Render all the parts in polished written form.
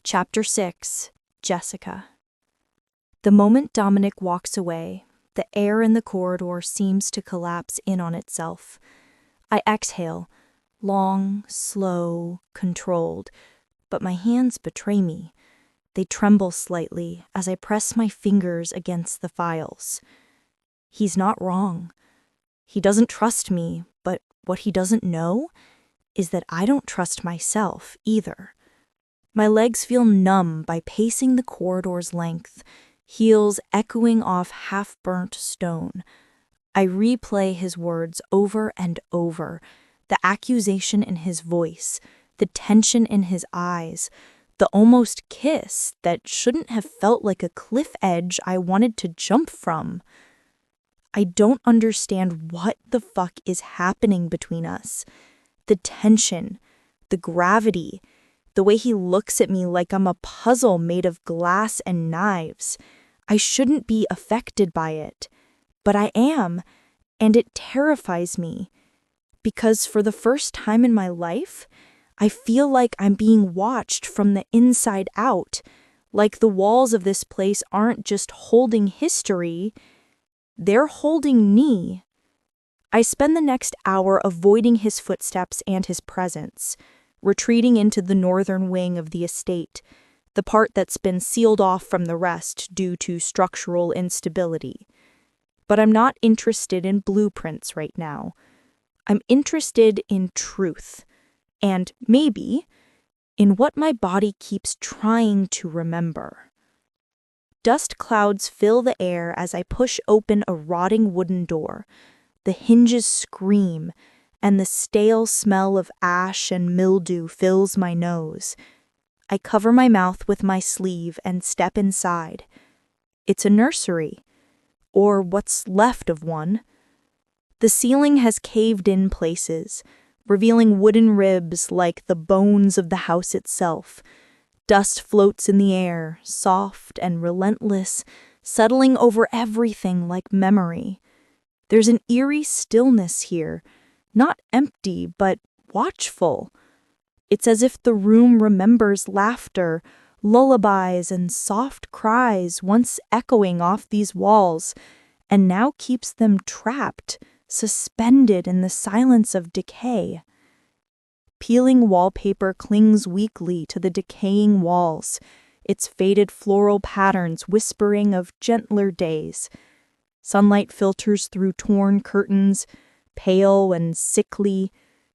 Chapter 6, Jessica. The moment Dominic walks away, the air in the corridor seems to collapse in on itself. I exhale, long, slow, controlled, but my hands betray me. They tremble slightly as I press my fingers against the files. He's not wrong. He doesn't trust me, but what he doesn't know is that I don't trust myself either. My legs feel numb by pacing the corridor's length, heels echoing off half-burnt stone. I replay his words over and over, the accusation in his voice, the tension in his eyes, the almost kiss that shouldn't have felt like a cliff edge I wanted to jump from. I don't understand what the fuck is happening between us. The tension, the gravity, the way he looks at me like I'm a puzzle made of glass and knives. I shouldn't be affected by it, but I am, and it terrifies me. Because for the first time in my life, I feel like I'm being watched from the inside out, like the walls of this place aren't just holding history, they're holding me. I spend the next hour avoiding his footsteps and his presence, retreating into the northern wing of the estate, the part that's been sealed off from the rest due to structural instability. But I'm not interested in blueprints right now. I'm interested in truth, and maybe in what my body keeps trying to remember. Dust clouds fill the air as I push open a rotting wooden door. The hinges scream, and the stale smell of ash and mildew fills my nose. I cover my mouth with my sleeve and step inside. It's a nursery, or what's left of one. The ceiling has caved in places, revealing wooden ribs like the bones of the house itself. Dust floats in the air, soft and relentless, settling over everything like memory. There's an eerie stillness here, not empty, but watchful. It's as if the room remembers laughter, lullabies, and soft cries once echoing off these walls, and now keeps them trapped, suspended in the silence of decay. Peeling wallpaper clings weakly to the decaying walls, its faded floral patterns whispering of gentler days. Sunlight filters through torn curtains, pale and sickly,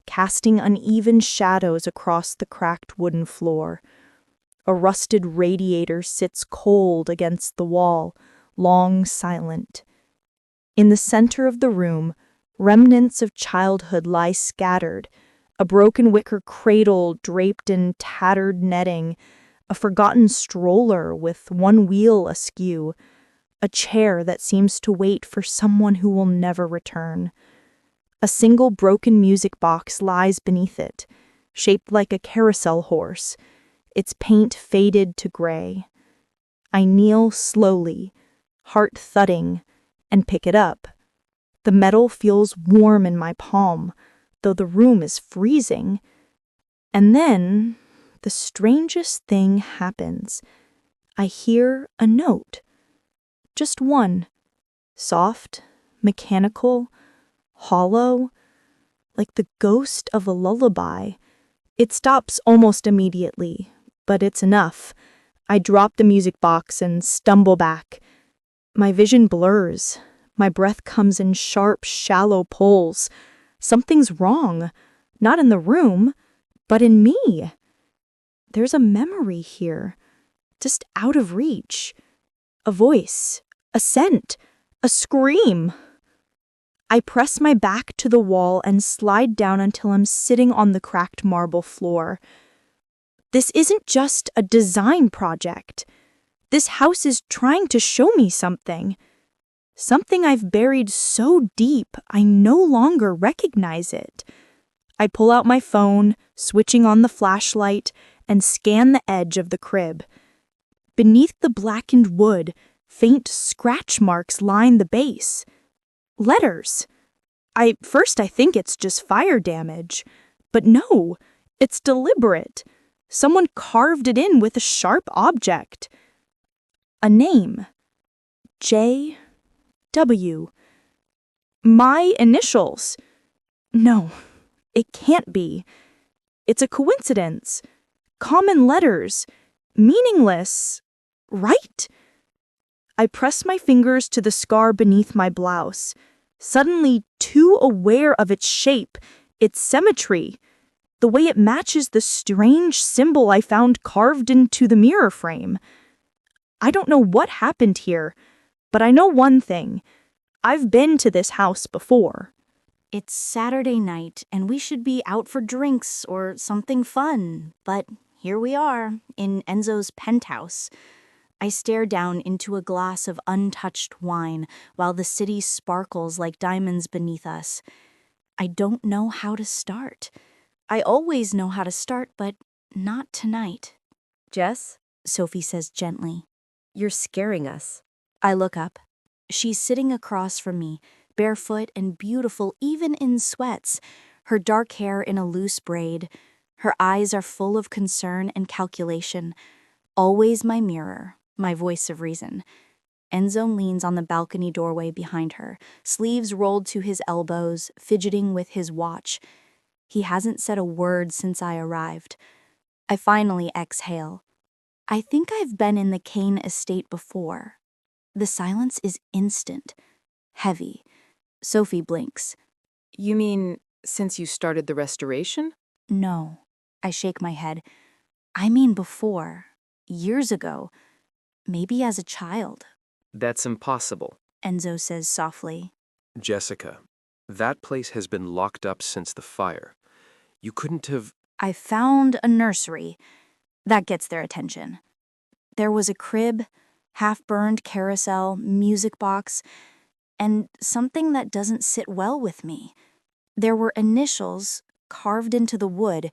casting uneven shadows across the cracked wooden floor. A rusted radiator sits cold against the wall, long silent. In the center of the room, remnants of childhood lie scattered, a broken wicker cradle draped in tattered netting, a forgotten stroller with one wheel askew, a chair that seems to wait for someone who will never return. A single broken music box lies beneath it, shaped like a carousel horse, its paint faded to gray. I kneel slowly, heart thudding, and pick it up. The metal feels warm in my palm, though the room is freezing. And then, the strangest thing happens. I hear a note. Just one. Soft, mechanical, hollow, like the ghost of a lullaby. It stops almost immediately, but it's enough. I drop the music box and stumble back. My vision blurs. My breath comes in sharp, shallow pulls. Something's wrong. Not in the room, but in me. There's a memory here, just out of reach. A voice, a scent, a scream. I press my back to the wall and slide down until I'm sitting on the cracked marble floor. This isn't just a design project. This house is trying to show me something. Something I've buried so deep I no longer recognize it. I pull out my phone, switching on the flashlight, and scan the edge of the crib. Beneath the blackened wood, faint scratch marks line the base. Letters. First I think it's just fire damage, but no, it's deliberate. Someone carved it in with a sharp object. A name. J.W. My initials. No, it can't be. It's a coincidence. Common letters. Meaningless. Right? I press my fingers to the scar beneath my blouse, suddenly too aware of its shape, its symmetry, the way it matches the strange symbol I found carved into the mirror frame. I don't know what happened here, but I know one thing. I've been to this house before. It's Saturday night, and we should be out for drinks or something fun, but here we are, in Enzo's penthouse. I stare down into a glass of untouched wine while the city sparkles like diamonds beneath us. I don't know how to start. I always know how to start, but not tonight. Jess, Sophie says gently. you're scaring us. I look up. She's sitting across from me, barefoot and beautiful even in sweats, her dark hair in a loose braid. Her eyes are full of concern and calculation. Always my mirror, my voice of reason. Enzo leans on the balcony doorway behind her, sleeves rolled to his elbows, fidgeting with his watch. He hasn't said a word since I arrived. I finally exhale. I think I've been in the CAINE estate before. The silence is instant, heavy. Sophie blinks. You mean since you started the restoration? No. I shake my head. I mean before. Years ago. Maybe as a child. That's impossible. Enzo says softly. Jessica, that place has been locked up since the fire. You couldn't have... I found a nursery. That gets their attention. There was a crib, half-burned carousel, music box, and something that doesn't sit well with me. There were initials carved into the wood.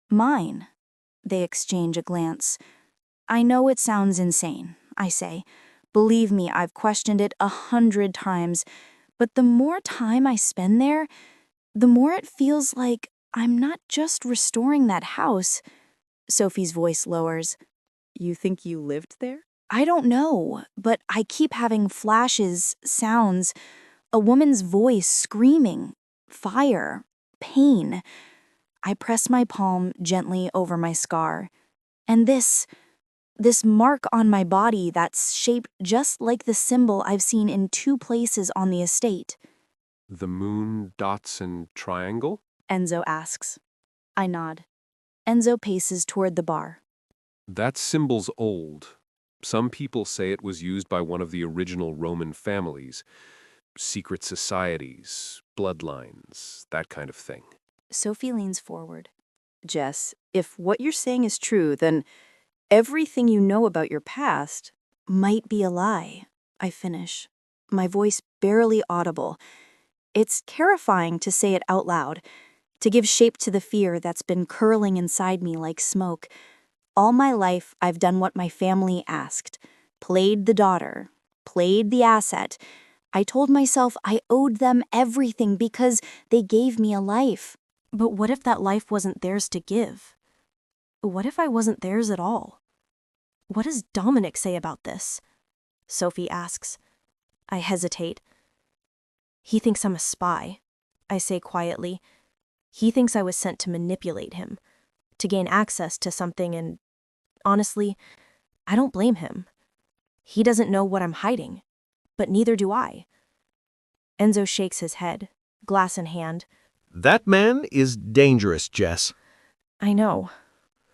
Mine. They exchange a glance. I know it sounds insane, I say. Believe me, I've questioned it 100 times. But the more time I spend there, the more it feels like I'm not just restoring that house. Sophie's voice lowers. You think you lived there? I don't know, but I keep having flashes, sounds, a woman's voice screaming, fire, pain. I press my palm gently over my scar. And this mark on my body that's shaped just like the symbol I've seen in 2 places on the estate. The moon, dots, and triangle? Enzo asks. I nod. Enzo paces toward the bar. That symbol's old. Some people say it was used by one of the original Roman families. Secret societies, bloodlines, that kind of thing. Sophie leans forward. Jess, if what you're saying is true, then everything you know about your past... Might be a lie, I finish, my voice barely audible. It's terrifying to say it out loud, to give shape to the fear that's been curling inside me like smoke. All my life, I've done what my family asked. Played the daughter, played the asset. I told myself I owed them everything because they gave me a life. But what if that life wasn't theirs to give? What if I wasn't theirs at all? What does Dominic say about this? Sophie asks. I hesitate. He thinks I'm a spy, I say quietly. He thinks I was sent to manipulate him, to gain access to something, and honestly, I don't blame him. He doesn't know what I'm hiding, but neither do I. Enzo shakes his head, glass in hand. That man is dangerous, Jess. I know.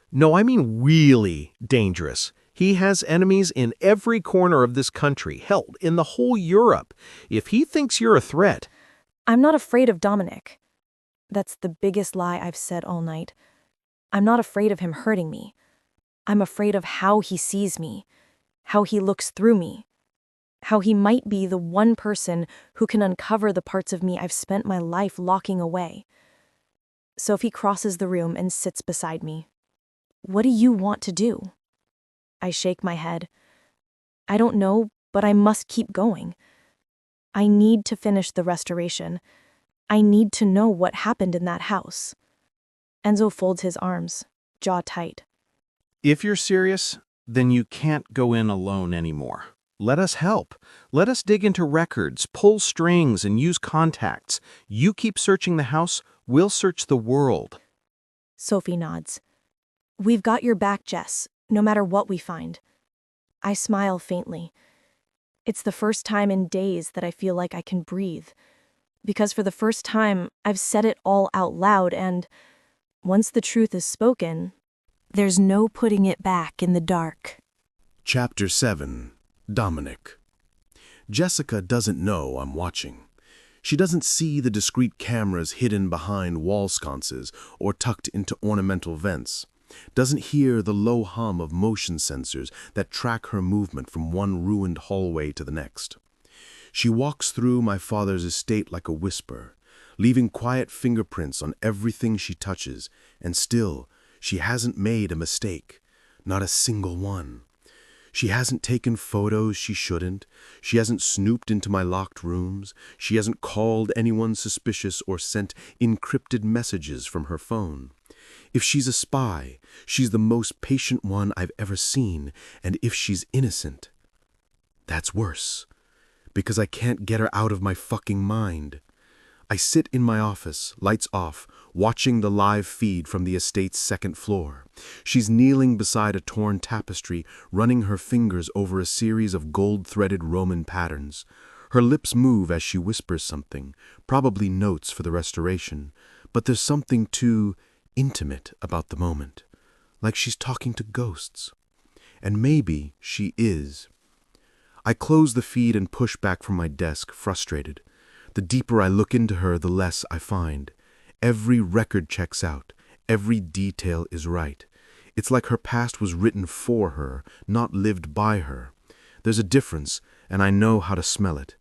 No, I mean really dangerous. He has enemies in every corner of this country, hell, in the whole Europe. If he thinks you're a threat... I'm not afraid of Dominic. That's the biggest lie I've said all night. I'm not afraid of him hurting me. I'm afraid of how he sees me, how he looks through me, how he might be the one person who can uncover the parts of me I've spent my life locking away. Sophie crosses the room and sits beside me. What do you want to do? I shake my head. I don't know, but I must keep going. I need to finish the restoration. I need to know what happened in that house. Enzo folds his arms. jaw tight. If you're serious, then you can't go in alone anymore. Let us help. Let us dig into records, pull strings, and use contacts. You keep searching the house, we'll search the world. Sophie nods. We've got your back, Jess, no matter what we find. I smile faintly. It's the first time in days that I feel like I can breathe. Because for the first time, I've said it all out loud, and once the truth is spoken, there's no putting it back in the dark. Chapter 7. Dominic. Jessica doesn't know I'm watching. She doesn't see the discreet cameras hidden behind wall sconces or tucked into ornamental vents. Doesn't hear the low hum of motion sensors that track her movement from one ruined hallway to the next. She walks through my father's estate like a whisper, leaving quiet fingerprints on everything she touches, and still, she hasn't made a mistake. Not a single one. She hasn't taken photos she shouldn't. She hasn't snooped into my locked rooms. She hasn't called anyone suspicious or sent encrypted messages from her phone. If she's a spy, she's the most patient one I've ever seen, and if she's innocent, that's worse, because I can't get her out of my fucking mind. I sit in my office, lights off, watching the live feed from the estate's second floor. She's kneeling beside a torn tapestry, running her fingers over a series of gold-threaded Roman patterns. Her lips move as she whispers something, probably notes for the restoration, but there's something too intimate about the moment, like she's talking to ghosts. And maybe she is. I close the feed and push back from my desk, frustrated. The deeper I look into her, the less I find. Every record checks out. Every detail is right. It's like her past was written for her, not lived by her. There's a difference, and I know how to smell it.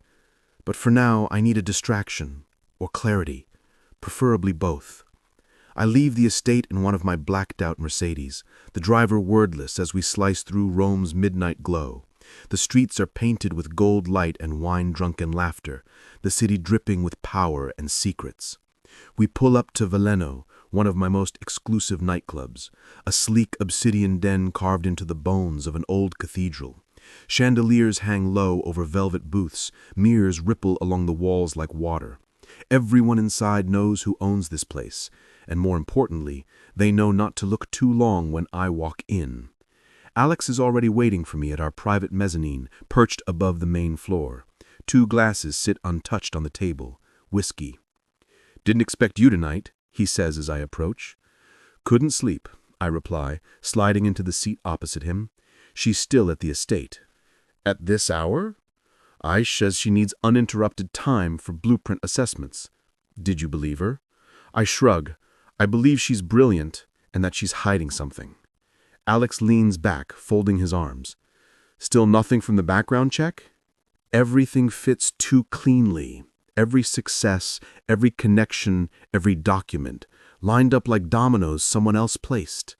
But for now, I need a distraction, or clarity, preferably both. I leave the estate in one of my blacked-out Mercedes, the driver wordless as we slice through Rome's midnight glow. The streets are painted with gold light and wine-drunken laughter, the city dripping with power and secrets. We pull up to Veleno, one of my most exclusive nightclubs, a sleek obsidian den carved into the bones of an old cathedral. Chandeliers hang low over velvet booths, mirrors ripple along the walls like water. Everyone inside knows who owns this place, and more importantly, they know not to look too long when I walk in. Alex is already waiting for me at our private mezzanine, perched above the main floor. 2 glasses sit untouched on the table. Whiskey. "Didn't expect you tonight," he says as I approach. "Couldn't sleep," I reply, sliding into the seat opposite him. She's still at the estate. "At this hour?" Aish says she needs uninterrupted time for blueprint assessments. Did you believe her? I shrug. I believe she's brilliant and that she's hiding something. Alex leans back, folding his arms. "Still nothing from the background check?" Everything fits too cleanly. Every success, every connection, every document, lined up like dominoes someone else placed.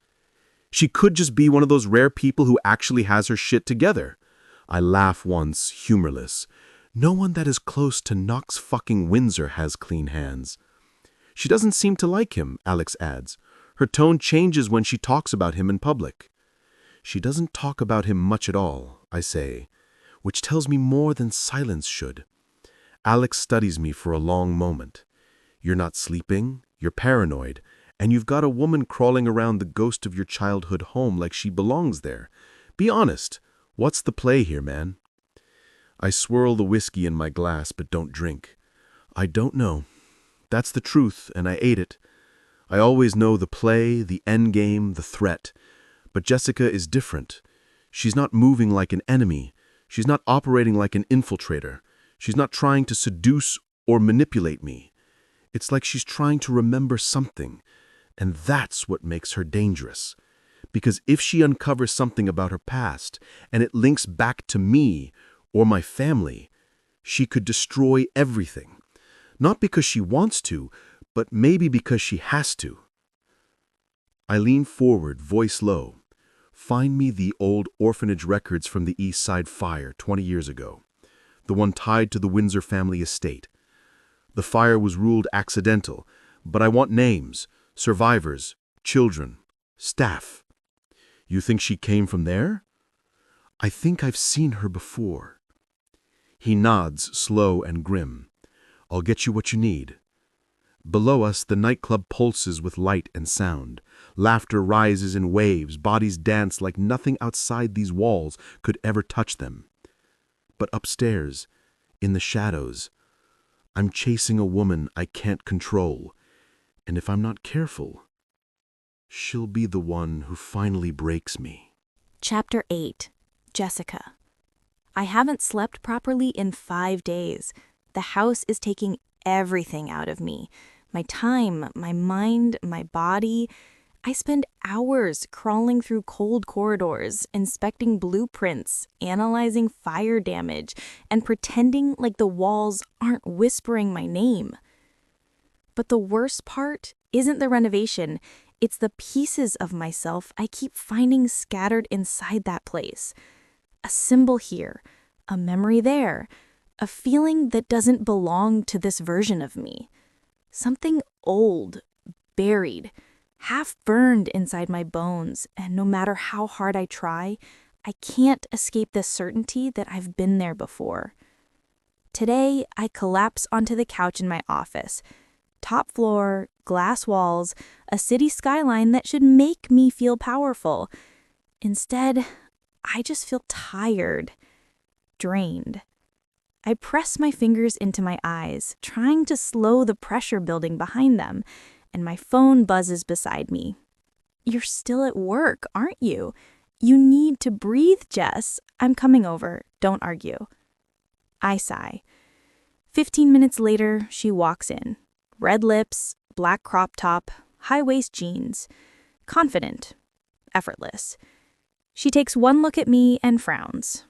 She could just be one of those rare people who actually has her shit together. I laugh once, humorless. No one that is close to Knox fucking Windsor has clean hands. "She doesn't seem to like him," Alex adds. "Her tone changes when she talks about him in public." "She doesn't talk about him much at all," I say, which tells me more than silence should. Alex studies me for a long moment. "You're not sleeping, you're paranoid, and you've got a woman crawling around the ghost of your childhood home like she belongs there. Be honest, what's the play here, man?" I swirl the whiskey in my glass but don't drink. I don't know. That's the truth, and I ate it. I always know the play, the endgame, the threat. But Jessica is different. She's not moving like an enemy. She's not operating like an infiltrator. She's not trying to seduce or manipulate me. It's like she's trying to remember something, and that's what makes her dangerous. Because if she uncovers something about her past, and it links back to me or my family, she could destroy everything. Not because she wants to, but maybe because she has to. I lean forward, voice low. Find me the old orphanage records from the East Side fire 20 years ago. The one tied to the Windsor family estate. The fire was ruled accidental, but I want names, survivors, children, Staff. You think she came from there? I think I've seen her before. He nods, slow and grim. I'll get you what you need. Below us, the nightclub pulses with light and sound. Laughter rises in waves, bodies dance like nothing outside these walls could ever touch them. But upstairs, in the shadows, I'm chasing a woman I can't control, and if I'm not careful, she'll be the one who finally breaks me. Chapter 8. Jessica. I haven't slept properly in 5 days. The house is taking everything out of me. My time, my mind, my body. I spend hours crawling through cold corridors, inspecting blueprints, analyzing fire damage, and pretending like the walls aren't whispering my name. But the worst part isn't the renovation. It's the pieces of myself I keep finding scattered inside that place. A symbol here, a memory there, a feeling that doesn't belong to this version of me. Something old, buried, half burned inside my bones, and no matter how hard I try, I can't escape the certainty that I've been there before. Today, I collapse onto the couch in my office. Top floor, glass walls, a city skyline that should make me feel powerful. Instead, I just feel tired, drained. I press my fingers into my eyes, trying to slow the pressure building behind them, and my phone buzzes beside me. You're still at work, aren't you? You need to breathe, Jess. I'm coming over. Don't argue. I sigh. 15 minutes later, she walks in. Red lips, black crop top, high-waist jeans. Confident. Effortless. She takes one look at me and frowns.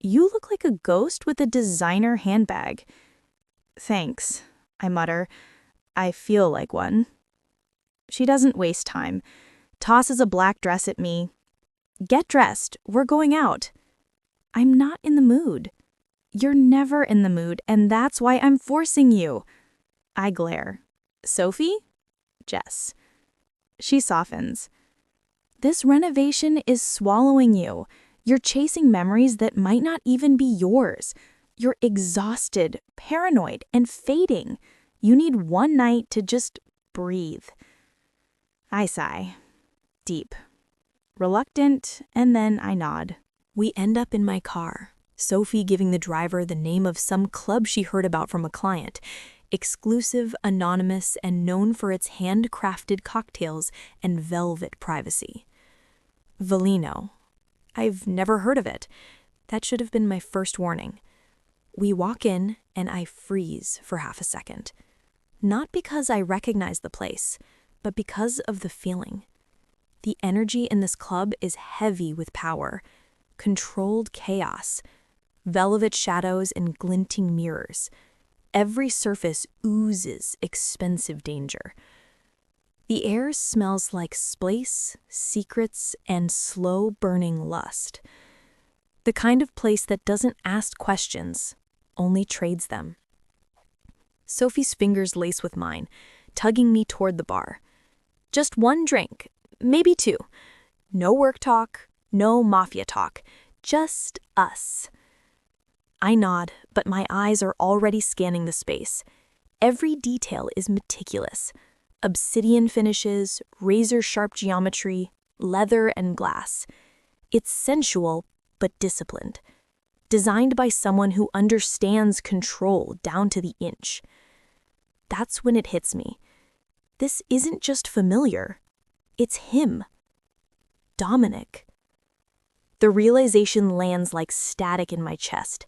You look like a ghost with a designer handbag. Thanks, I mutter. I feel like one. She doesn't waste time. Tosses a black dress at me. Get dressed. We're going out. I'm not in the mood. You're never in the mood, and that's why I'm forcing you. I glare. Sophie? Jess. She softens. This renovation is swallowing you. You're chasing memories that might not even be yours. You're exhausted, paranoid, and fading. You need one night to just breathe. I sigh. Deep. Reluctant, and then I nod. We end up in my car, Sophie giving the driver the name of some club she heard about from a client. Exclusive, anonymous, and known for its handcrafted cocktails and velvet privacy. Velino. I've never heard of it. That should have been my first warning. We walk in, and I freeze for half a second. Not because I recognize the place, but because of the feeling. The energy in this club is heavy with power, controlled chaos, velvet shadows and glinting mirrors. Every surface oozes expensive danger. The air smells like space, secrets, and slow-burning lust. The kind of place that doesn't ask questions, only trades them. Sophie's fingers lace with mine, tugging me toward the bar. Just one drink, maybe two. No work talk, no mafia talk, just us. I nod, but my eyes are already scanning the space. Every detail is meticulous. Obsidian finishes, razor-sharp geometry, leather and glass. It's sensual, but disciplined. Designed by someone who understands control down to the inch. That's when it hits me. This isn't just familiar. It's him. Dominic. The realization lands like static in my chest.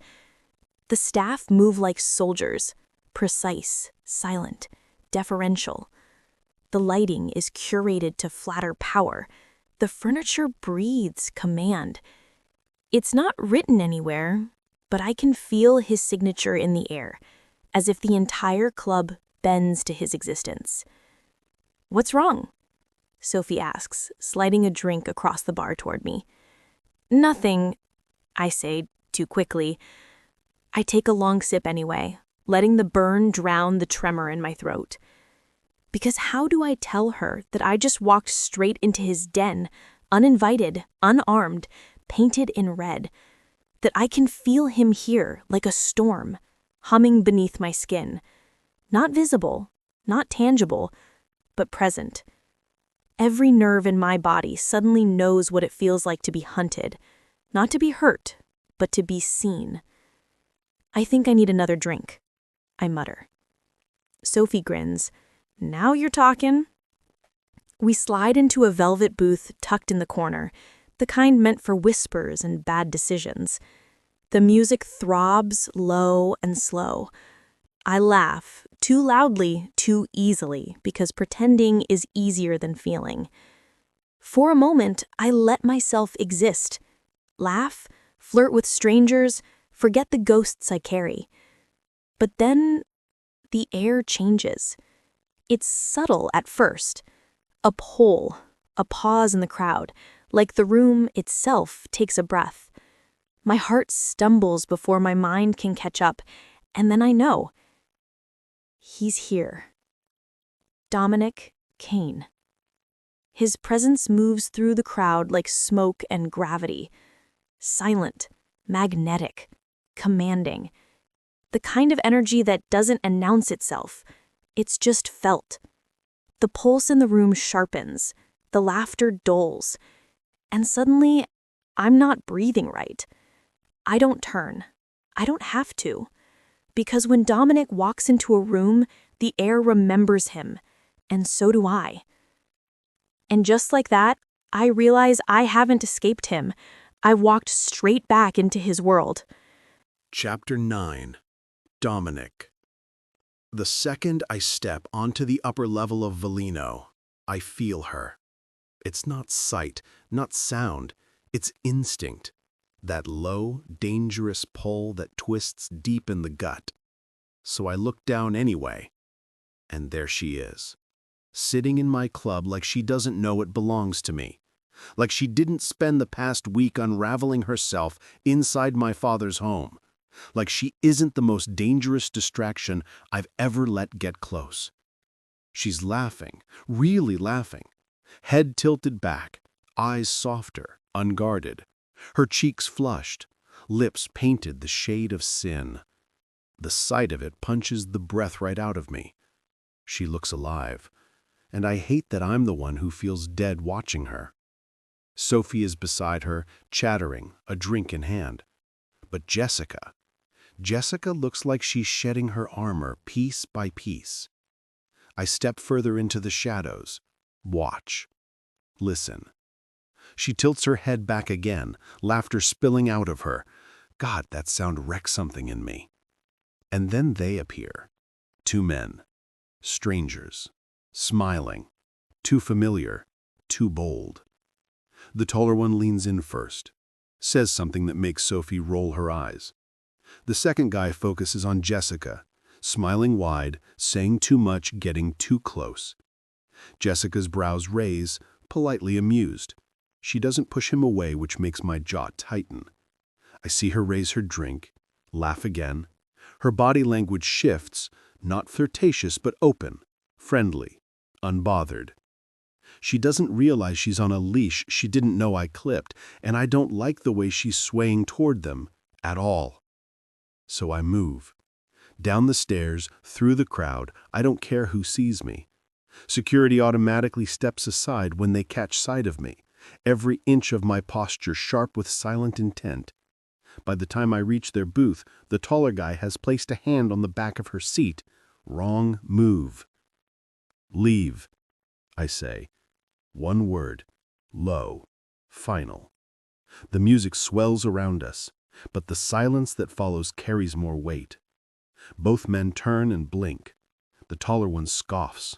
The staff move like soldiers, precise, silent, deferential. The lighting is curated to flatter power. The furniture breathes command. It's not written anywhere, but I can feel his signature in the air, as if the entire club bends to his existence. What's wrong? Sophie asks, sliding a drink across the bar toward me. Nothing, I say, too quickly. I take a long sip anyway, letting the burn drown the tremor in my throat. Because how do I tell her that I just walked straight into his den, uninvited, unarmed, painted in red, that I can feel him here like a storm, humming beneath my skin, not visible, not tangible, but present. Every nerve in my body suddenly knows what it feels like to be hunted, not to be hurt, but to be seen. I think I need another drink, I mutter. Sophie grins. Now you're talking. We slide into a velvet booth tucked in the corner, the kind meant for whispers and bad decisions. The music throbs low and slow. I laugh, too loudly, too easily, because pretending is easier than feeling. For a moment, I let myself exist. Laugh, flirt with strangers, forget the ghosts I carry. But then, the air changes. It's subtle at first. A pull, a pause in the crowd, like the room itself takes a breath. My heart stumbles before my mind can catch up, and then I know. He's here. Dominic CAINE. His presence moves through the crowd like smoke and gravity. Silent, magnetic, commanding. The kind of energy that doesn't announce itself. It's just felt. The pulse in the room sharpens. The laughter dulls. And suddenly, I'm not breathing right. I don't turn. I don't have to. Because when Dominic walks into a room, the air remembers him, and so do I. And just like that, I realize I haven't escaped him. I walked straight back into his world. Chapter 9. Dominic. The second I step onto the upper level of Velino, I feel her. It's not sight, not sound, it's instinct. That low, dangerous pull that twists deep in the gut. So I look down anyway, and there she is, sitting in my club like she doesn't know it belongs to me, like she didn't spend the past week unraveling herself inside my father's home, like she isn't the most dangerous distraction I've ever let get close. She's laughing, really laughing, head tilted back, eyes softer, unguarded. Her cheeks flushed, lips painted the shade of sin. The sight of it punches the breath right out of me. She looks alive, and I hate that I'm the one who feels dead watching her. Sophie is beside her, chattering, a drink in hand. But Jessica looks like she's shedding her armor piece by piece. I step further into the shadows, watch, listen. She tilts her head back again, laughter spilling out of her. God, that sound wrecks something in me. And then they appear. Two men. Strangers. Smiling. Too familiar. Too bold. The taller one leans in first. Says something that makes Sophie roll her eyes. The second guy focuses on Jessica. Smiling wide, saying too much, getting too close. Jessica's brows raise, politely amused. She doesn't push him away, which makes my jaw tighten. I see her raise her drink, laugh again. Her body language shifts, not flirtatious but open, friendly, unbothered. She doesn't realize she's on a leash she didn't know I clipped, and I don't like the way she's swaying toward them, at all. So I move. Down the stairs, through the crowd, I don't care who sees me. Security automatically steps aside when they catch sight of me. Every inch of my posture sharp with silent intent. By the time I reach their booth, the taller guy has placed a hand on the back of her seat. Wrong move. Leave, I say. One word. Low. Final. The music swells around us, but the silence that follows carries more weight. Both men turn and blink. The taller one scoffs.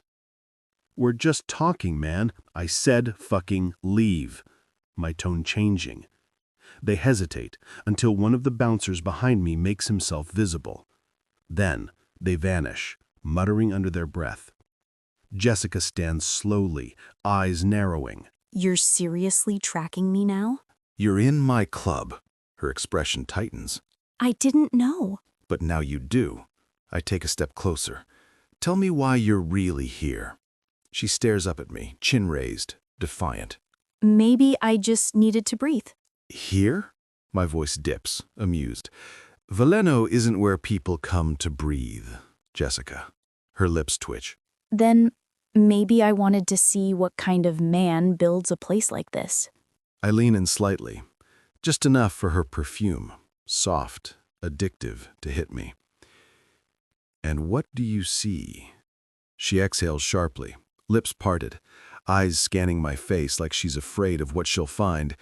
We're just talking, man. I said fucking leave, my tone changing. They hesitate until one of the bouncers behind me makes himself visible. Then they vanish, muttering under their breath. Jessica stands slowly, eyes narrowing. You're seriously tracking me now? You're in my club. Her expression tightens. I didn't know. But now you do. I take a step closer. Tell me why you're really here. She stares up at me, chin raised, defiant. Maybe I just needed to breathe. Here? My voice dips, amused. Veleno isn't where people come to breathe, Jessica. Her lips twitch. Then maybe I wanted to see what kind of man builds a place like this. I lean in slightly, just enough for her perfume, soft, addictive, to hit me. And what do you see? She exhales sharply, lips parted, eyes scanning my face like she's afraid of what she'll find.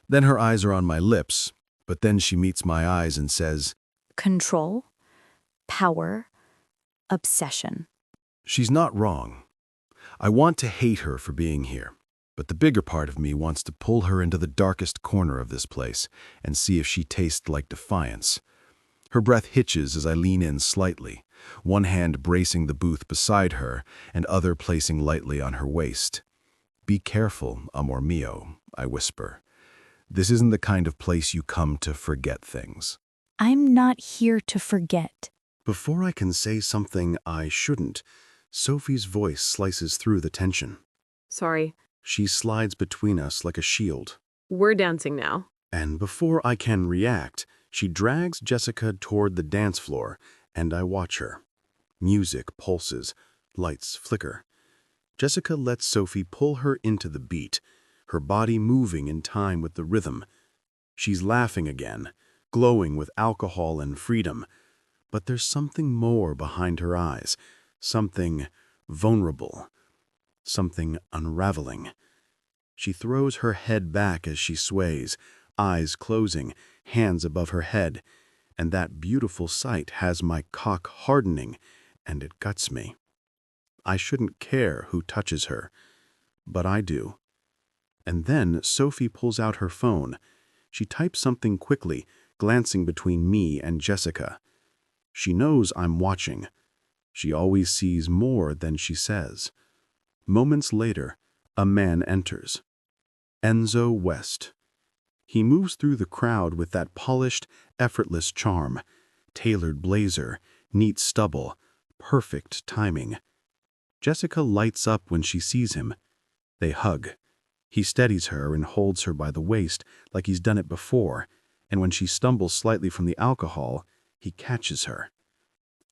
Then her eyes are on my lips, but then she meets my eyes and says, Control, power, obsession. She's not wrong. I want to hate her for being here, but the bigger part of me wants to pull her into the darkest corner of this place and see if she tastes like defiance. Her breath hitches as I lean in slightly, one hand bracing the booth beside her and other placing lightly on her waist. Be careful, amor mio, I whisper. This isn't the kind of place you come to forget things. I'm not here to forget. Before I can say something I shouldn't, Sophie's voice slices through the tension. Sorry, She slides between us like a shield. we're dancing now. And before I can react, she drags Jessica toward the dance floor, and I watch her. Music pulses, lights flicker. Jessica lets Sophie pull her into the beat, her body moving in time with the rhythm. She's laughing again, glowing with alcohol and freedom. But there's something more behind her eyes, something vulnerable, something unraveling. She throws her head back as she sways, eyes closing, hands above her head, and that beautiful sight has my cock hardening, and it guts me. I shouldn't care who touches her, but I do. And then Sophie pulls out her phone. She types something quickly, glancing between me and Jessica. She knows I'm watching. She always sees more than she says. Moments later, a man enters. Enzo West. He moves through the crowd with that polished, effortless charm. Tailored blazer, neat stubble, perfect timing. Jessica lights up when she sees him. They hug. He steadies her and holds her by the waist like he's done it before, and when she stumbles slightly from the alcohol, he catches her.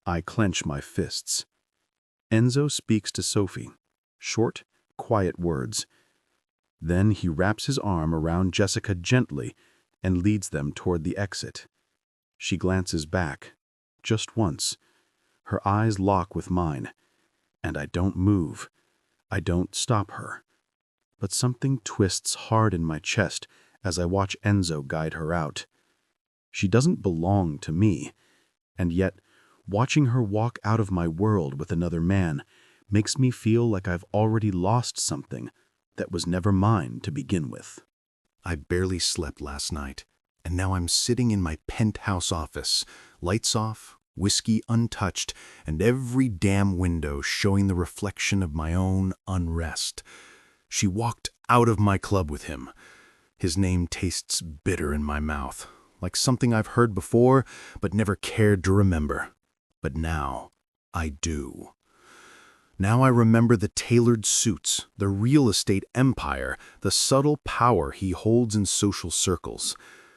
I clench my fists. Enzo speaks to Sophie. Short, quiet words. Then he wraps his arm around Jessica gently and leads them toward the exit. She glances back, just once. Her eyes lock with mine, and I don't move. I don't stop her. But something twists hard in my chest as I watch Enzo guide her out. She doesn't belong to me, and yet watching her walk out of my world with another man makes me feel like I've already lost something that was never mine to begin with. I barely slept last night, and now I'm sitting in my penthouse office, lights off, whiskey untouched, and every damn window showing the reflection of my own unrest. She walked out of my club with him. His name tastes bitter in my mouth, like something I've heard before but never cared to remember. But now, I do. Now I remember the tailored suits, the real estate empire, the subtle power he holds in social circles,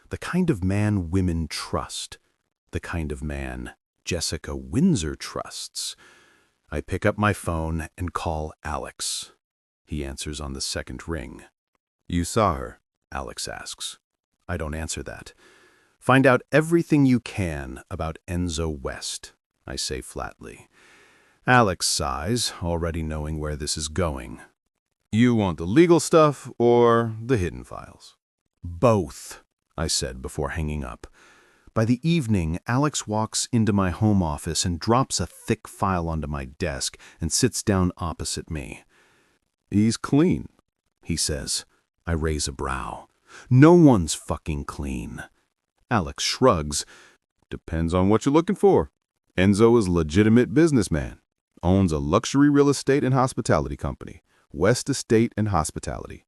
the kind of man women trust, the kind of man Jessica Windsor trusts. I pick up my phone and call Alex. He answers on the second ring. "You saw her?" Alex asks. I don't answer that. "Find out everything you can about Enzo West," I say flatly. Alex sighs, already knowing where this is going. "You want the legal stuff or the hidden files?" "Both," I said before hanging up. By the evening, Alex walks into my home office and drops a thick file onto my desk and sits down opposite me. "He's clean," he says. I raise a brow. "No one's fucking clean." Alex shrugs. "Depends on what you're looking for. Enzo is a legitimate businessman. Owns a luxury real estate and hospitality company, West Estate and Hospitality.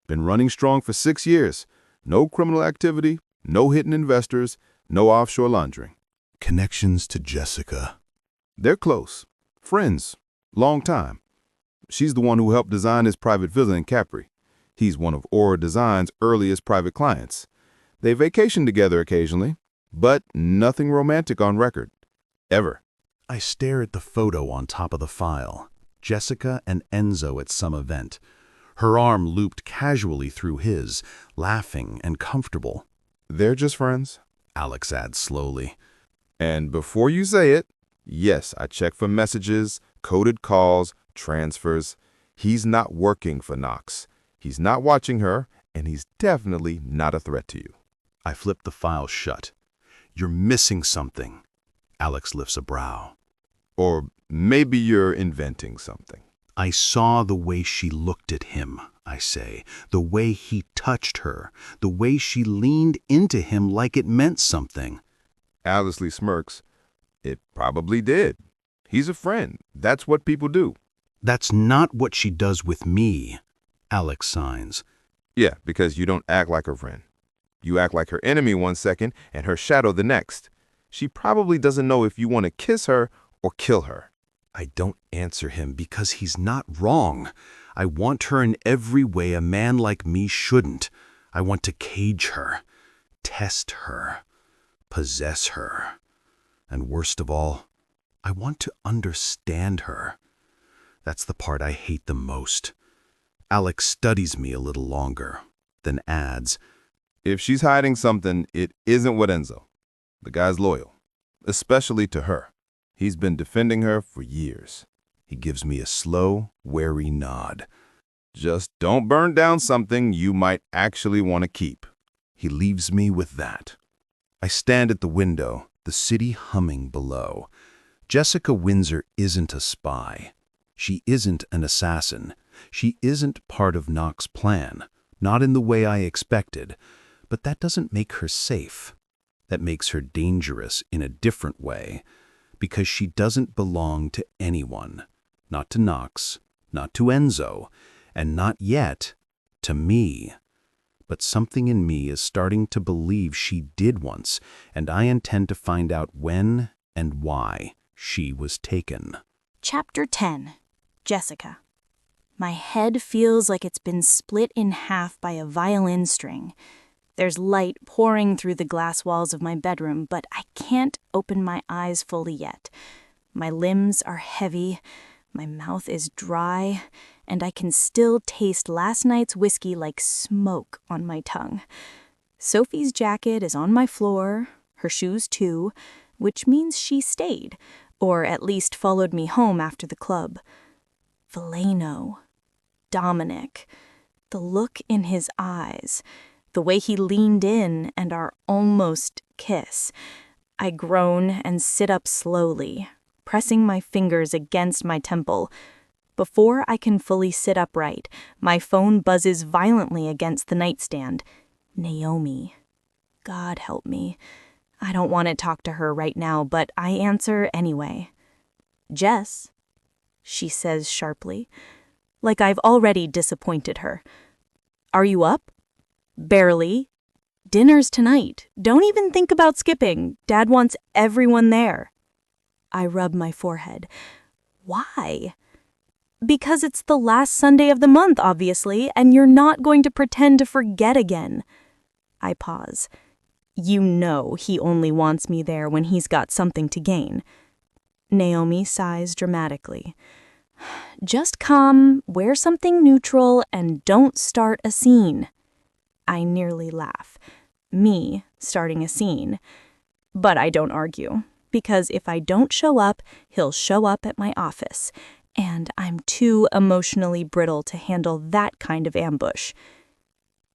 Been running strong for 6 years. No criminal activity, no hidden investors, no offshore laundering. Connections to Jessica. They're close. Friends. Long time. She's the one who helped design his private villa in Capri. He's one of Aura Design's earliest private clients. They vacation together occasionally, but nothing romantic on record. Ever. I stare at the photo on top of the file. Jessica and Enzo at some event. Her arm looped casually through his, laughing and comfortable. They're just friends, Alex adds slowly. And before you say it, yes, I check for messages, coded calls, transfers. He's not working for Knox. He's not watching her, and he's definitely not a threat to you. I flip the file shut. You're missing something. Alex lifts a brow. Or maybe you're inventing something. I saw the way she looked at him, I say, the way he touched her, the way she leaned into him like it meant something. Alice smirks. It probably did. He's a friend. That's what people do. That's not what she does with me, Alex signs. Yeah, because you don't act like her friend. You act like her enemy one second and her shadow the next. She probably doesn't know if you want to kiss her or kill her. I don't answer him because he's not wrong. I want her in every way a man like me shouldn't. I want to cage her, test her, possess her. And worst of all, I want to understand her. That's the part I hate the most. Alex studies me a little longer, then adds, If she's hiding something, it isn't with Enzo. The guy's loyal, especially to her. He's been defending her for years. He gives me a slow, wary nod. Just don't burn down something you might actually want to keep. He leaves me with that. I stand at the window, the city humming below. Jessica Windsor isn't a spy. She isn't an assassin. She isn't part of Knox's plan, not in the way I expected. But that doesn't make her safe. That makes her dangerous in a different way, because she doesn't belong to anyone. Not to Knox, not to Enzo, and not yet to me. But something in me is starting to believe she did once, and I intend to find out when and why she was taken. Chapter 10. Jessica. My head feels like it's been split in half by a violin string. There's light pouring through the glass walls of my bedroom, but I can't open my eyes fully yet. My limbs are heavy, my mouth is dry, and I can still taste last night's whiskey like smoke on my tongue. Sophie's jacket is on my floor, her shoes too, which means she stayed, or at least followed me home after the club. Veleno. Dominic. The look in his eyes. The way he leaned in and our almost kiss. I groan and sit up slowly, pressing my fingers against my temple. Before I can fully sit upright, my phone buzzes violently against the nightstand. Naomi. God help me. I don't want to talk to her right now, but I answer anyway. Jess, she says sharply, like I've already disappointed her. Are you up? Barely. Dinner's tonight. Don't even think about skipping. Dad wants everyone there. I rub my forehead. Why? Because it's the last Sunday of the month, obviously, and you're not going to pretend to forget again. I pause. You know he only wants me there when he's got something to gain. Naomi sighs dramatically. Just come, wear something neutral, and don't start a scene. I nearly laugh. Me starting a scene. But I don't argue, because if I don't show up, he'll show up at my office, and I'm too emotionally brittle to handle that kind of ambush.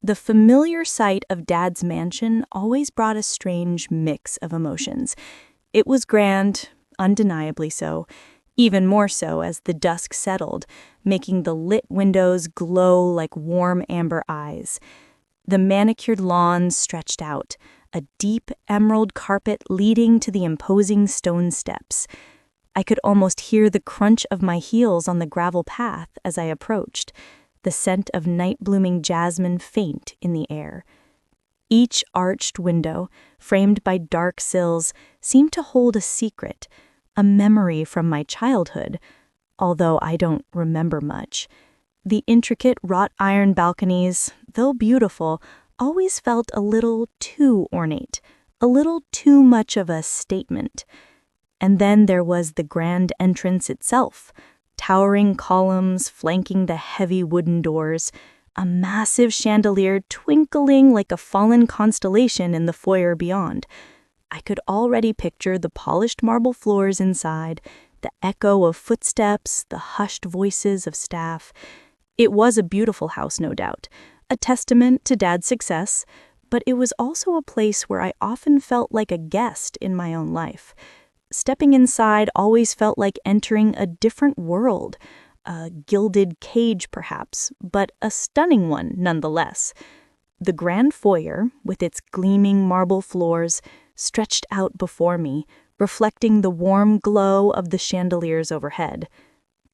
The familiar sight of Dad's mansion always brought a strange mix of emotions. It was grand, undeniably so, even more so as the dusk settled, making the lit windows glow like warm amber eyes. The manicured lawn stretched out, a deep emerald carpet leading to the imposing stone steps. I could almost hear the crunch of my heels on the gravel path as I approached, the scent of night-blooming jasmine faint in the air. Each arched window, framed by dark sills, seemed to hold a secret, a memory from my childhood, although I don't remember much. The intricate wrought iron balconies, though beautiful, always felt a little too ornate, a little too much of a statement. And then there was the grand entrance itself, towering columns flanking the heavy wooden doors, a massive chandelier twinkling like a fallen constellation in the foyer beyond. I could already picture the polished marble floors inside, the echo of footsteps, the hushed voices of staff. It was a beautiful house, no doubt, a testament to Dad's success, but it was also a place where I often felt like a guest in my own life. Stepping inside always felt like entering a different world, a gilded cage perhaps, but a stunning one nonetheless. The grand foyer, with its gleaming marble floors, stretched out before me, reflecting the warm glow of the chandeliers overhead.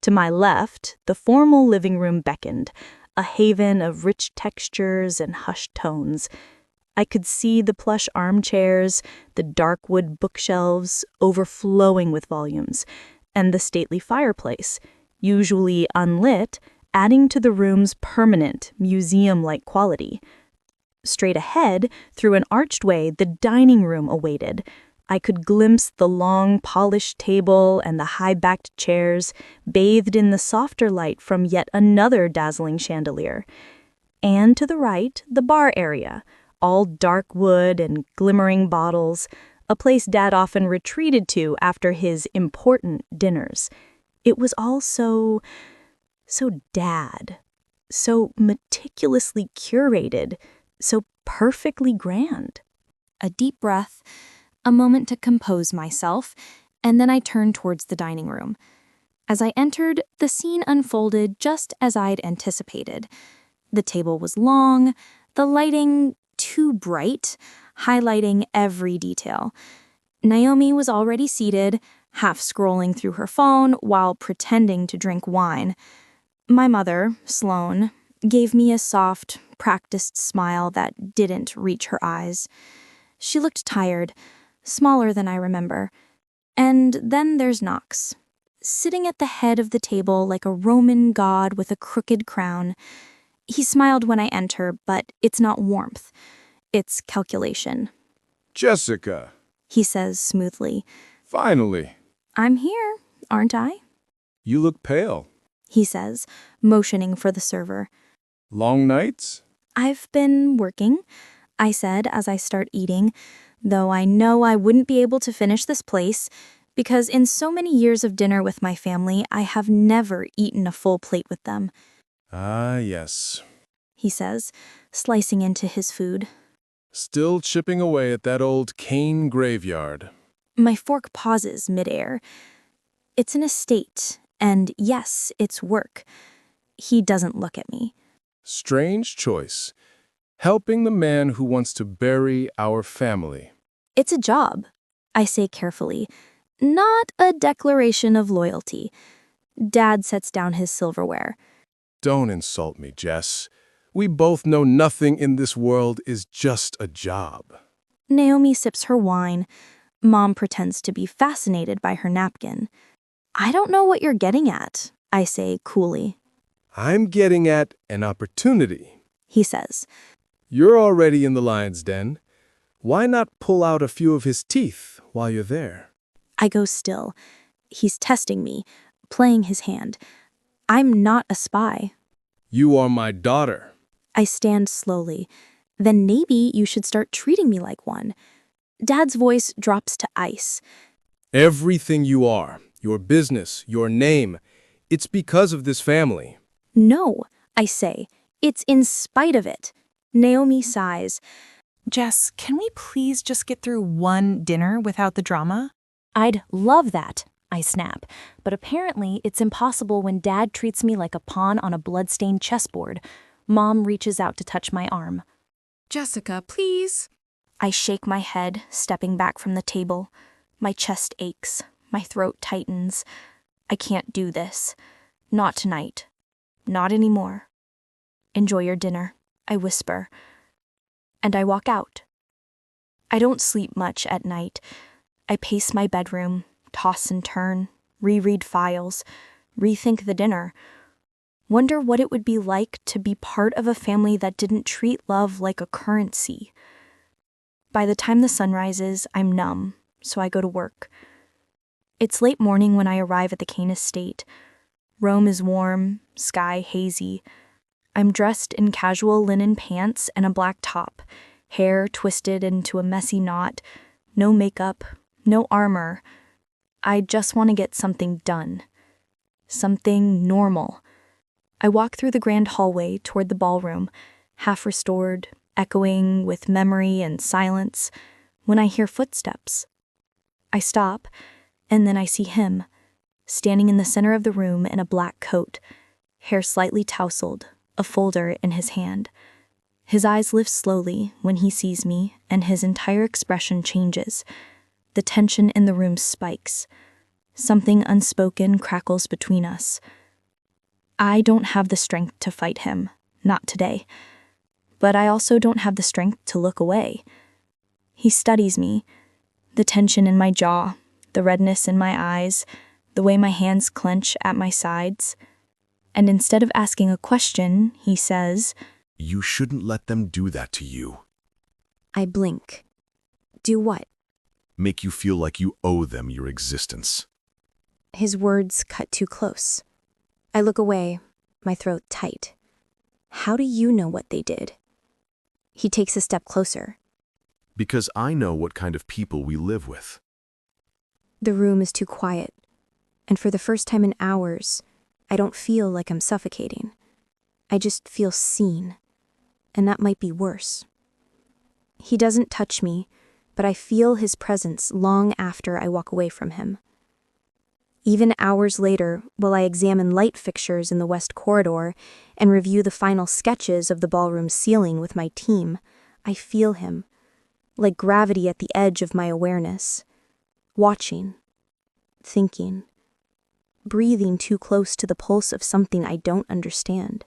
To my left, the formal living room beckoned, a haven of rich textures and hushed tones. I could see the plush armchairs, the dark wood bookshelves overflowing with volumes, and the stately fireplace, usually unlit, adding to the room's permanent, museum-like quality. Straight ahead, through an archway, the dining room awaited. I could glimpse the long, polished table and the high-backed chairs, bathed in the softer light from yet another dazzling chandelier. And to the right, the bar area, all dark wood and glimmering bottles, a place Dad often retreated to after his important dinners. It was all so Dad, so meticulously curated, so perfectly grand. A deep breath, a moment to compose myself, and then I turned towards the dining room. As I entered, the scene unfolded just as I'd anticipated. The table was long, the lighting too bright, highlighting every detail. Naomi was already seated, half scrolling through her phone while pretending to drink wine. My mother, Sloane, gave me a soft, practiced smile that didn't reach her eyes. She looked tired, smaller than I remember. And then there's Knox, sitting at the head of the table like a Roman god with a crooked crown. He smiled when I enter, but it's not warmth. It's calculation. Jessica, He says smoothly. finally. I'm here, aren't I? You look pale. He says, motioning for the server. Long nights? I've been working, I said as I start eating, though I know I wouldn't be able to finish this place, because in so many years of dinner with my family, I have never eaten a full plate with them. Ah, yes. He says, slicing into his food. Still chipping away at that old CAINE graveyard. My fork pauses midair. It's an estate, and yes, it's work. He doesn't look at me. Strange choice. Helping the man who wants to bury our family. It's a job, I say carefully, not a declaration of loyalty. Dad sets down his silverware. Don't insult me, Jess. We both know nothing in this world is just a job. Naomi sips her wine. Mom pretends to be fascinated by her napkin. I don't know what you're getting at, I say coolly. I'm getting at an opportunity. He says. You're already in the lion's den. Why not pull out a few of his teeth while you're there? I go still. He's testing me, playing his hand. I'm not a spy. You are my daughter. I stand slowly. Then maybe you should start treating me like one. Dad's voice drops to ice. Everything you are, your business, your name, it's because of this family. No, I say. It's in spite of it. Naomi sighs. Jess, can we please just get through one dinner without the drama? I'd love that, I snap, but apparently it's impossible when Dad treats me like a pawn on a blood-stained chessboard. Mom reaches out to touch my arm. Jessica, please. I shake my head, stepping back from the table. My chest aches. My throat tightens. I can't do this. Not tonight. Not anymore. Enjoy your dinner, I whisper. And I walk out. I don't sleep much at night. I pace my bedroom, toss and turn, reread files, rethink the dinner, wonder what it would be like to be part of a family that didn't treat love like a currency. By the time the sun rises, I'm numb, so I go to work. It's late morning when I arrive at the CAINE estate. Rome is warm, sky hazy. I'm dressed in casual linen pants and a black top, hair twisted into a messy knot, no makeup, no armor. I just want to get something done. Something normal. I walk through the grand hallway toward the ballroom, half restored, echoing with memory and silence, when I hear footsteps. I stop, and then I see him, standing in the center of the room in a black coat, hair slightly tousled, a folder in his hand. His eyes lift slowly when he sees me, and his entire expression changes. The tension in the room spikes. Something unspoken crackles between us. I don't have the strength to fight him, not today. But I also don't have the strength to look away. He studies me, the tension in my jaw, the redness in my eyes, the way my hands clench at my sides. And instead of asking a question, he says, You shouldn't let them do that to you. I blink. Do what? Make you feel like you owe them your existence. His words cut too close. I look away, my throat tight. How do you know what they did? He takes a step closer. Because I know what kind of people we live with. The room is too quiet, and for the first time in hours, I don't feel like I'm suffocating. I just feel seen, and that might be worse. He doesn't touch me, but I feel his presence long after I walk away from him. Even hours later, while I examine light fixtures in the west corridor and review the final sketches of the ballroom ceiling with my team, I feel him, like gravity at the edge of my awareness, watching, thinking, breathing too close to the pulse of something I don't understand.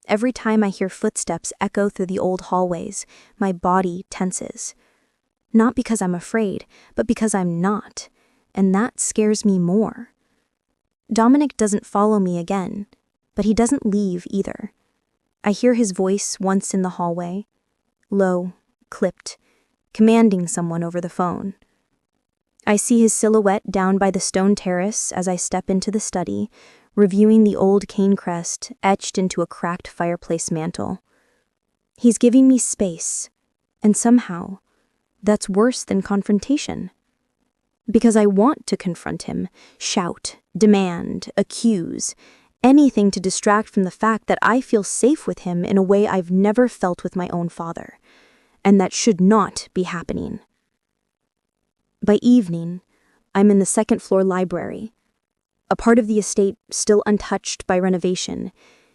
Every time I hear footsteps echo through the old hallways, my body tenses. Not because I'm afraid, but because I'm not. And that scares me more. Dominic doesn't follow me again, but he doesn't leave either. I hear his voice once in the hallway, low, clipped, commanding someone over the phone. I see his silhouette down by the stone terrace as I step into the study, reviewing the old cane crest etched into a cracked fireplace mantel. He's giving me space, and somehow, that's worse than confrontation. Because I want to confront him, shout, demand, accuse, anything to distract from the fact that I feel safe with him in a way I've never felt with my own father, and that should not be happening. By evening, I'm in the second-floor library, a part of the estate still untouched by renovation,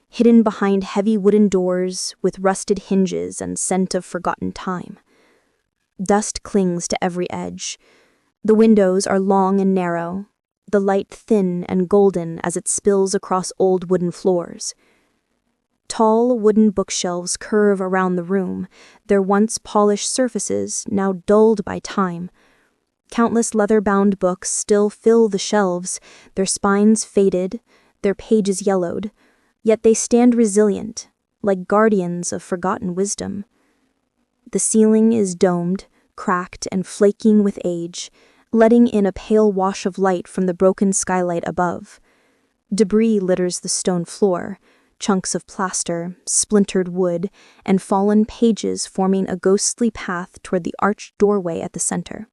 hidden behind heavy wooden doors with rusted hinges and scent of forgotten time. Dust clings to every edge. The windows are long and narrow, the light thin and golden as it spills across old wooden floors. Tall wooden bookshelves curve around the room, their once polished surfaces now dulled by time. Countless leather-bound books still fill the shelves, their spines faded, their pages yellowed, yet they stand resilient, like guardians of forgotten wisdom. The ceiling is domed, cracked and flaking with age, letting in a pale wash of light from the broken skylight above. Debris litters the stone floor, chunks of plaster, splintered wood, and fallen pages forming a ghostly path toward the arched doorway at the center.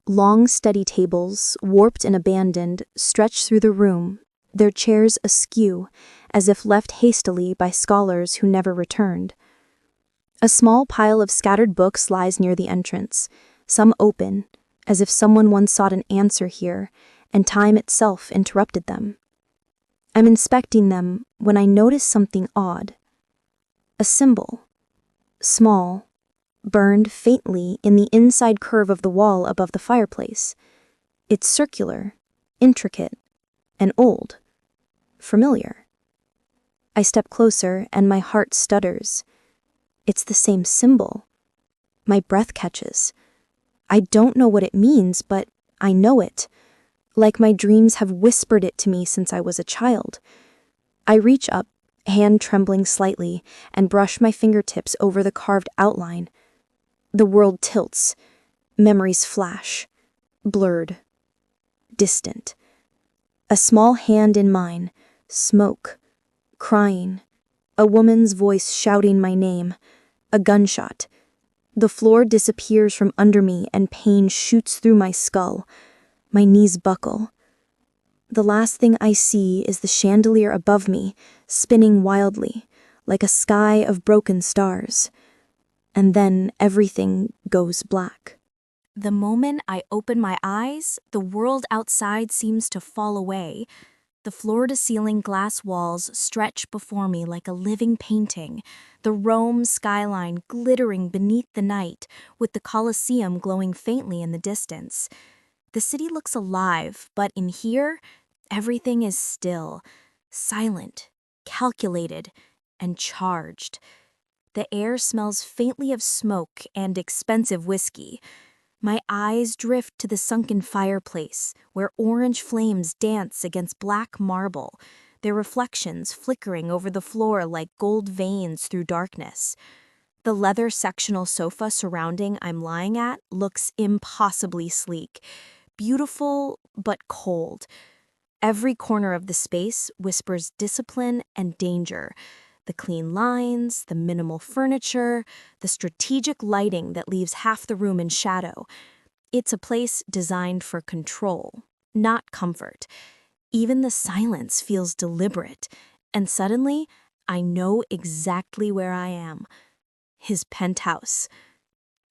Long study tables, warped and abandoned, stretch through the room, their chairs askew, as if left hastily by scholars who never returned. A small pile of scattered books lies near the entrance, some open, as if someone once sought an answer here, and time itself interrupted them. I'm inspecting them when I notice something odd. A symbol, small, burned faintly in the inside curve of the wall above the fireplace. It's circular, intricate, and old. Familiar. I step closer and my heart stutters. It's the same symbol. My breath catches. I don't know what it means, but I know it. like my dreams have whispered it to me since I was a child. I reach up, hand trembling slightly, and brush my fingertips over the carved outline. The world tilts. Memories flash. Blurred. Distant. A small hand in mine. Smoke. Crying. A woman's voice shouting my name. A gunshot. The floor disappears from under me and pain shoots through my skull. My knees buckle. The last thing I see is the chandelier above me, spinning wildly, like a sky of broken stars. And then everything goes black. The moment I open my eyes, the world outside seems to fall away. The floor-to-ceiling glass walls stretch before me like a living painting, the Rome skyline glittering beneath the night, with the Colosseum glowing faintly in the distance. The city looks alive, but in here, everything is still, silent, calculated, and charged. The air smells faintly of smoke and expensive whiskey. My eyes drift to the sunken fireplace, where orange flames dance against black marble, their reflections flickering over the floor like gold veins through darkness. The leather sectional sofa surrounding I'm lying at looks impossibly sleek, beautiful but cold. Every corner of the space whispers discipline and danger. The clean lines, the minimal furniture, the strategic lighting that leaves half the room in shadow. It's a place designed for control, not comfort. Even the silence feels deliberate, and suddenly, I know exactly where I am. His penthouse.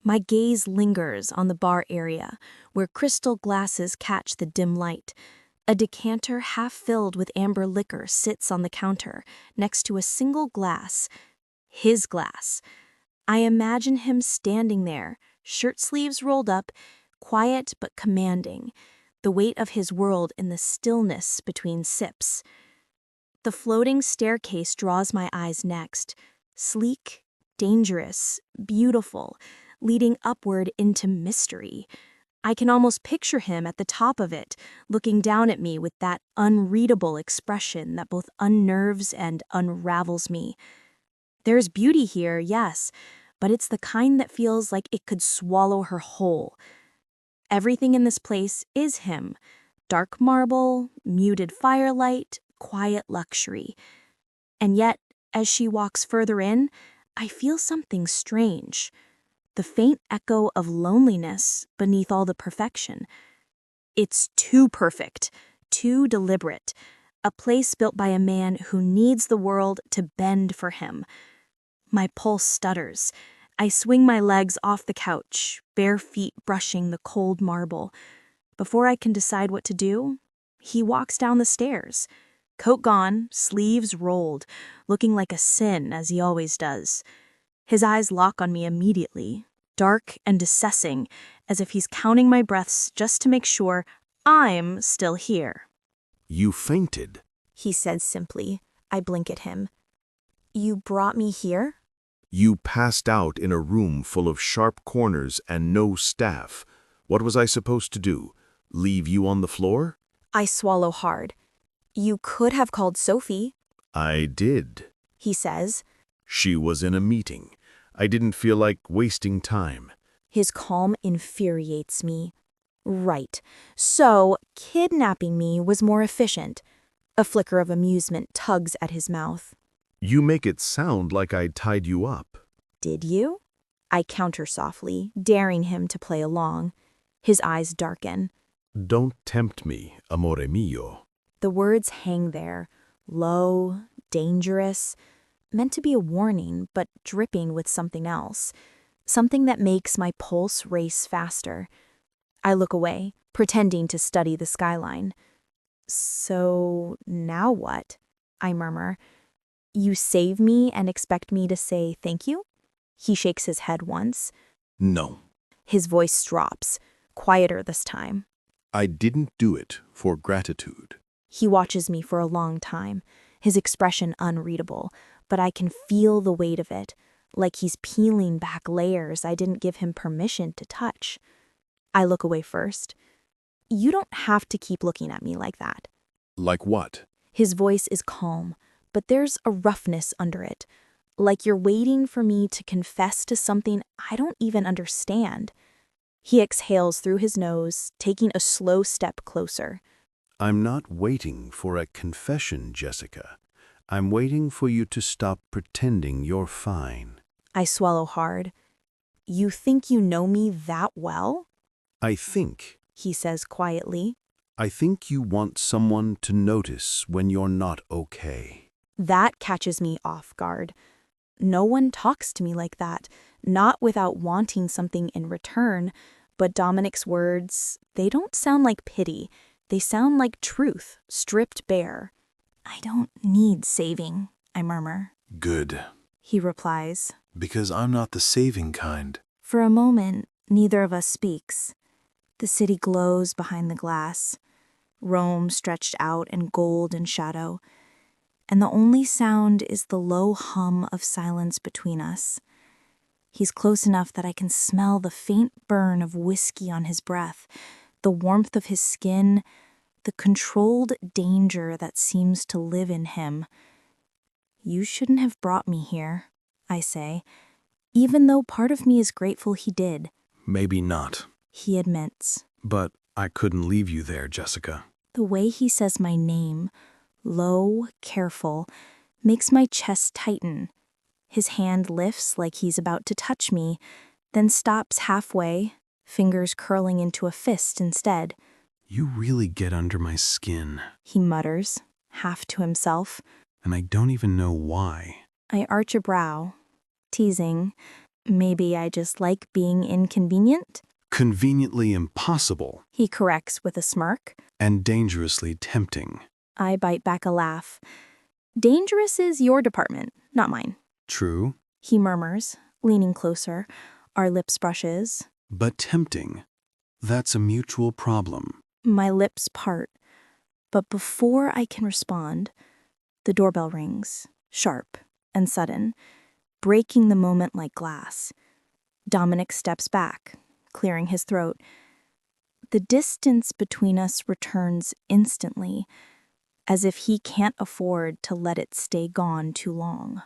My gaze lingers on the bar area, where crystal glasses catch the dim light. A decanter half filled with amber liquor sits on the counter, next to a single glass. His glass. I imagine him standing there, shirt sleeves rolled up, quiet but commanding, the weight of his world in the stillness between sips. The floating staircase draws my eyes next. Sleek, dangerous, beautiful, leading upward into mystery. I can almost picture him at the top of it, looking down at me with that unreadable expression that both unnerves and unravels me. There's beauty here, yes, but it's the kind that feels like it could swallow her whole. Everything in this place is him. Dark marble, muted firelight, quiet luxury. And yet, as she walks further in, I feel something strange. The faint echo of loneliness beneath all the perfection. It's too perfect, too deliberate, a place built by a man who needs the world to bend for him. My pulse stutters. I swing my legs off the couch, bare feet brushing the cold marble. Before I can decide what to do, he walks down the stairs. Coat gone, sleeves rolled, looking like a sin as he always does. His eyes lock on me immediately, dark and assessing, as if he's counting my breaths just to make sure I'm still here. You fainted. He says simply. I blink at him. You brought me here? You passed out in a room full of sharp corners and no staff. What was I supposed to do? Leave you on the floor? I swallow hard. You could have called Sophie. I did, He says. She was in a meeting. I didn't feel like wasting time. His calm infuriates me. Right. So, kidnapping me was more efficient. A flicker of amusement tugs at his mouth. You make it sound like I'd tied you up. Did you? I counter softly, daring him to play along. His eyes darken. Don't tempt me, amore mio. The words hang there, low, dangerous, meant to be a warning, but dripping with something else. Something that makes my pulse race faster. I look away, pretending to study the skyline. So, now what? I murmur. You save me and expect me to say thank you? He shakes his head once. No. His voice drops, quieter this time. I didn't do it for gratitude. He watches me for a long time, his expression unreadable, but I can feel the weight of it, like he's peeling back layers I didn't give him permission to touch. I look away first. You don't have to keep looking at me like that. Like what? His voice is calm, but there's a roughness under it, like you're waiting for me to confess to something I don't even understand. He exhales through his nose, taking a slow step closer. I'm not waiting for a confession, Jessica. I'm waiting for you to stop pretending you're fine. I swallow hard. You think you know me that well? I think He says quietly. you want someone to notice when you're not okay. That catches me off guard. No one talks to me like that, not without wanting something in return, but Dominic's words, they don't sound like pity. They sound like truth, stripped bare. I don't need saving, I murmur. Good, He replies. because I'm not the saving kind. For a moment, neither of us speaks. The city glows behind the glass, Rome stretched out in gold and shadow, and the only sound is the low hum of silence between us. He's close enough that I can smell the faint burn of whiskey on his breath, the warmth of his skin, the controlled danger that seems to live in him. You shouldn't have brought me here, I say, even though part of me is grateful he did. Maybe not, He admits. but I couldn't leave you there, Jessica. The way he says my name, low, careful, makes my chest tighten. His hand lifts like he's about to touch me, then stops halfway, fingers curling into a fist instead. You really get under my skin, He mutters, half to himself. and I don't even know why. I arch a brow, teasing. Maybe I just like being inconvenient? Conveniently impossible He corrects with a smirk. and dangerously tempting. I bite back a laugh. Dangerous is your department, not mine. True, He murmurs, leaning closer. Our lips brushes. but tempting. That's a mutual problem. My lips part. But before I can respond, the doorbell rings, sharp and sudden, breaking the moment like glass. Dominic steps back, clearing his throat. The distance between us returns instantly, as if he can't afford to let it stay gone too long.